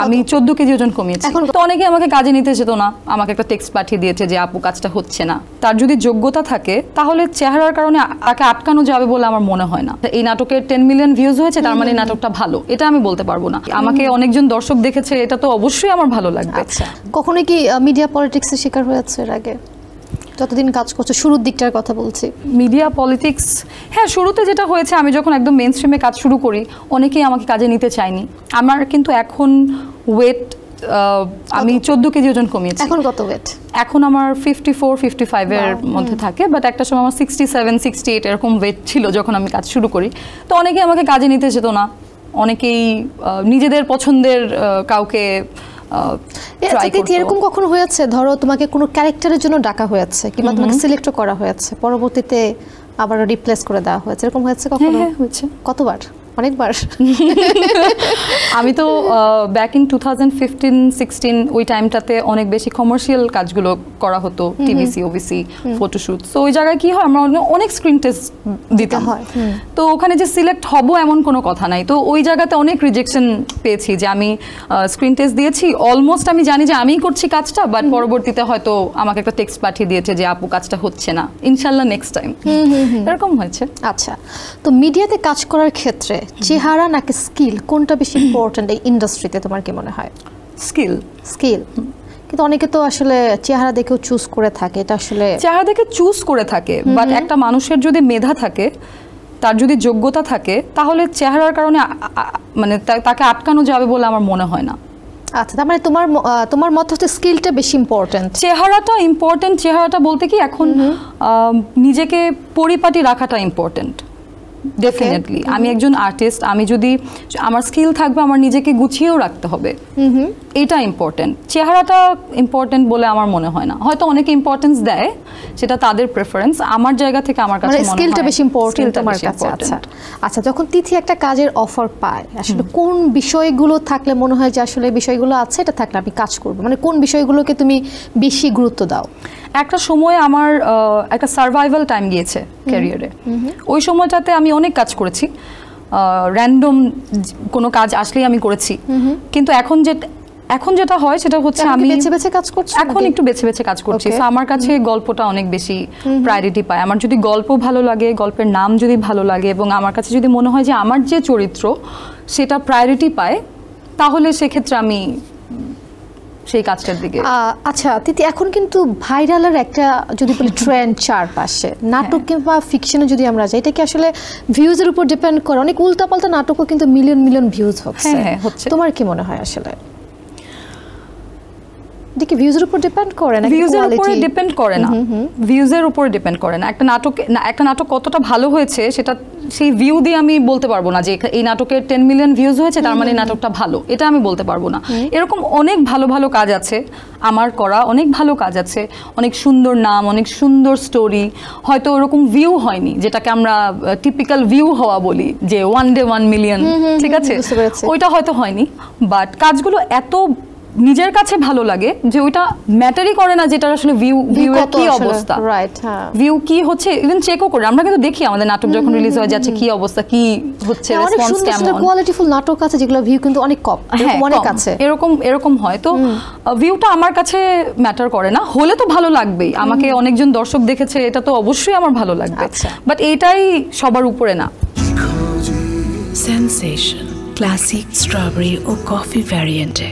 আমি 14 কেজি ওজন কমিয়েছি। এখন তো অনেকে আমাকে কাজে নিতে যেত না, আমাকে একটা টেক্সট পাঠিয়ে দিয়েছে যে আপু কাজটা হচ্ছে না। তার যদি যোগ্যতা থাকে তাহলে চেহারার কারণে তাকে আটকানো যাবে বলে আমার মনে হয় না। এই নাটকের 10 মিলিয়ন ভিউজ হয়েছে তার মানে নাটকটা ভালো, এটা আমি বলতে পারবো না। আমাকে অনেকজন দর্শক দেখেছে, এটা তো অবশ্যই আমার ভালো লাগবে। আচ্ছা, কখনো কি মিডিয়া পলিটিক্সের শিকার হয়েছে এর আগে যতদিন কাজ করছো? শুরুর দিকটার কথা বলছি। মিডিয়া পলিটিক্স, হ্যাঁ শুরুতে যেটা হয়েছে, আমি যখন একদম মেইন স্ট্রিমে কাজ শুরু করি অনেকেই আমাকে কাজে নিতে চায়নি। আমার কিন্তু এখন ওয়েট, আমি 14 কেজি ওজন কমিয়েছি। এখন কত ওয়েট? এখন আমার 54-55 এর মধ্যে থাকে, বাট একটা সময় আমার 67-68 এরকম ওয়েট ছিল যখন আমি কাজ শুরু করি। তো অনেকেই আমাকে কাজে নিতে যেত না, অনেকেই নিজেদের পছন্দের কাউকে। এরকম কখনো হয়েছে ধরো তোমাকে কোনো ক্যারেক্টারের জন্য ডাকা হয়েছে কিংবা তোমাকে সিলেক্ট করা হয়েছে, পরবর্তীতে আবার রিপ্লেস করে দেওয়া হয়েছে, এরকম হয়েছে কখনো? হ্যাঁ হয়েছে। কতবার? অনেকবার। আমি তো ব্যাক ইন 2015-16 ওই টাইমটাতে অনেক বেশি কমার্শিয়াল কাজগুলো করা হতো, টিভিসি, ওবিসি, ফটোশুট। তো ওই জায়গায় কি হয়, আমরা অনেক স্ক্রিন টেস্ট দিতে হয়, তো ওখানে যে সিলেক্ট হব এমন কোনো কথা নাই। তো ওই জায়গাতে অনেক রিজেকশন পেয়েছি যে আমি স্ক্রিন টেস্ট দিয়েছি, অলমোস্ট আমি জানি যে আমিই করছি কাজটা, বাট পরবর্তীতে হয়তো আমাকে একটা টেক্সট পাঠিয়ে দিয়েছে যে আপু কাজটা হচ্ছে না, ইনশাল্লাহ নেক্সট টাইম, এরকম হয়েছে। আচ্ছা, তো মিডিয়াতে কাজ করার ক্ষেত্রে চেহারা নাকি স্কিল কোনটা বেশি ইম্পর্টেন্ট এই ইন্ডাস্ট্রিতে, তোমার কি মনে হয়? স্কিল। স্কিল, কিন্তু অনেকে তো আসলে চেহারা দেখেও চুজ করে থাকে, এটা আসলে চেহারা দেখে চুজ করে থাকে, বাট একটা মানুষের যদি মেধা থাকে, তার যদি যোগ্যতা থাকে, তাহলে চেহারার কারণে মানে তাকে আটকানো যাবে বলে আমার মনে হয় না। আচ্ছা, তার মানে তোমার মত হচ্ছে স্কিলটা বেশি ইম্পর্টেন্ট। চেহারাটা ইম্পর্টেন্ট, চেহারাটা বলতে কি এখন নিজেকে পরিপাটি রাখাটা ইম্পর্টেন্ট। ডেফিনেটলি আমি একজন আর্টিস্ট, আমি যদি আমার স্কিল থাকবে, আমার নিজেকে গুছিয়েও রাখতে হবে, এটা ইম্পর্টেন্ট। চেহারাটা ইম্পর্টেন্ট বলে আমার মনে হয় না, হয়তো অনেকে ইম্পর্টেন্স দেয়, সেটা তাদের প্রেফারেন্স। আমার জায়গা থেকে আমার কাছে মনে হয় স্কিলটা বেশি ইম্পর্টেন্ট তোমার কাছে। আচ্ছা আচ্ছা, যখন তিথি একটা কাজের অফার পায়, আসলে কোন বিষয়গুলো থাকলে মনে হয় যে আসলে বিষয়গুলো আছে, এটা থাকলে আমি কাজ করব, মানে কোন বিষয়গুলোকে তুমি বেশি গুরুত্ব দাও? একটা সময় আমার একটা সার্ভাইভাল টাইম গিয়েছে ক্যারিয়ারে, ওই সময়টাতে আমি অনেক কাজ করেছি, র্যান্ডম কোনো কাজ আসলেই আমি করেছি। কিন্তু এখন যেটা হয় সেটা হচ্ছে আমি বেছে বেছে কাজ করছি, এখন একটু বেছে বেছে কাজ করছি। তো আমার কাছে গল্পটা অনেক বেশি প্রায়োরিটি পায়। আমার যদি গল্প ভালো লাগে, গল্পের নাম যদি ভালো লাগে, এবং আমার কাছে যদি মনে হয় যে আমার যে চরিত্র সেটা প্রায়োরিটি পায়, তাহলে সেক্ষেত্রে আমি সেই কাজটার দিকে। আচ্ছা তিথি, এখন কিন্তু ভাইরালের একটা যদি বলি ট্রেন্ড চারপাশে, নাটক কিংবা ফিকশনে যদি আমরা যাই, এটা কি আসলে ভিউজের উপর ডিপেন্ড করে? অনেক উল্টাপাল্টা নাটকও কিন্তু মিলিয়ন মিলিয়ন ভিউজ হচ্ছে, তোমার কি মনে হয় আসলে দেখি ভিউজের উপর ডিপেন্ড করে না? ভিউজের উপরে ডিপেন্ড করে না, ভিউজের উপরে ডিপেন্ড করে না। একটা নাটক কতটা ভালো হয়েছে সেটা সেই ভিউ দিয়ে আমি বলতে পারবো না যে এই নাটকের 10 মিলিয়ন ভিউজ হয়েছে তার মানে নাটকটা ভালো, এটা আমি বলতে পারবো না। এরকম অনেক ভালো ভালো কাজ আছে আমার করা, অনেক ভালো কাজ আছে, অনেক সুন্দর নাম, অনেক সুন্দর স্টোরি, হয়তো ওরকম ভিউ হয়নি যেটাকে আমরা টিপিক্যাল ভিউ হওয়া বলি, যে 1 ডে 1 মিলিয়ন, ঠিক আছে, ওইটা হয়তো হয়নি, বাট কাজগুলো এত নিজের কাছে ভালো লাগে যে ওইটা ম্যাটারই করে না যেটা আসলে ভিউ এর কি অবস্থা, রাইট, হ্যাঁ, ভিউ কি হচ্ছে ইভেন চেকও করে। আমরা কিন্তু দেখি আমাদের নাটক যখন রিলিজ হয়ে যাচ্ছে কি অবস্থা, কি হচ্ছে, রেসপন্স কেমন। কোয়ালিটিফুল নাটক আছে যেগুলো ভিউ কিন্তু অনেক কম, অনেক আছে, এরকম হয়। তো ভিউটা আমার কাছে ম্যাটার করে না, হলে তো ভালো লাগবেই, আমাকে অনেকজন দর্শক দেখেছে, এটা তো অবশ্যই আমার ভালো লাগবে, বাট এটাই সবার উপরে না। সেন্সেশন ক্লাসিক স্ট্রবেরি ও কফি ভ্যারিয়েন্টে